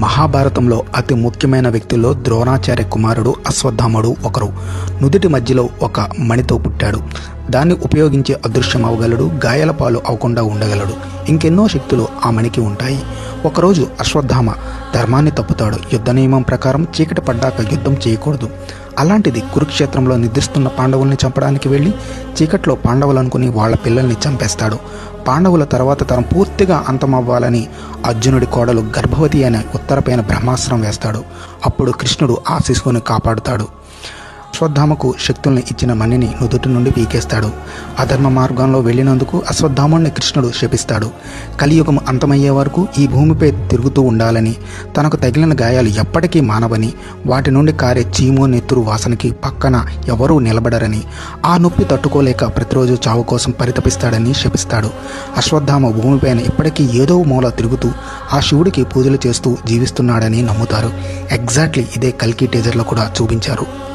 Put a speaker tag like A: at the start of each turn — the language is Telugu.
A: మహాభారతంలో అతి ముఖ్యమైన వ్యక్తుల్లో ద్రోణాచార్య కుమారుడు అశ్వత్థాముడు ఒకరు. నుదిటి మధ్యలో ఒక మణితో పుట్టాడు. దాన్ని ఉపయోగించి అదృశ్యం అవ్వగలడు, గాయాల పాలు అవ్వకుండా ఉండగలడు. ఇంకెన్నో శక్తులు ఆ మణికి ఉంటాయి. ఒకరోజు అశ్వత్థామ ధర్మాన్ని తప్పుతాడు. యుద్ధ నియమం ప్రకారం చీకటి పడ్డాక యుద్ధం చేయకూడదు. అలాంటిది కురుక్షేత్రంలో నిద్రిస్తున్న పాండవుల్ని చంపడానికి వెళ్ళి చీకట్లో పాండవులు అనుకుని వాళ్ళ పిల్లల్ని చంపేస్తాడు. పాండవుల తర్వాత తరం పూర్తిగా అంతమవ్వాలని అర్జునుడి కోడలు గర్భవతి అనే ఉత్తరపైన బ్రహ్మాస్త్రం వేస్తాడు. అప్పుడు కృష్ణుడు ఆ శిశువుని కాపాడుతాడు. అశ్వత్థామకు శక్తుల్ని ఇచ్చిన మణిని నుదుటి నుండి పీకేస్తాడు. అధర్మ మార్గంలో వెళ్ళినందుకు అశ్వత్థాముడిని కృష్ణుడు శపిస్తాడు. కలియుగం అంతమయ్యే వరకు ఈ భూమిపై తిరుగుతూ ఉండాలని, తనకు తగిలిన గాయాలు ఎప్పటికీ మానవని, వాటి నుండి కారే చీము నెత్తురు వాసనకి పక్కన ఎవరూ నిలబడరని, ఆ నొప్పి తట్టుకోలేక ప్రతిరోజు చావు కోసం పరితపిస్తాడని శపిస్తాడు. అశ్వత్థామ భూమిపైన ఇప్పటికీ ఏదో మూల తిరుగుతూ ఆ శివుడికి పూజలు చేస్తూ జీవిస్తున్నాడని నమ్ముతారు. ఎగ్జాక్ట్లీ ఇదే కల్కి టీజర్లో కూడా చూపించారు.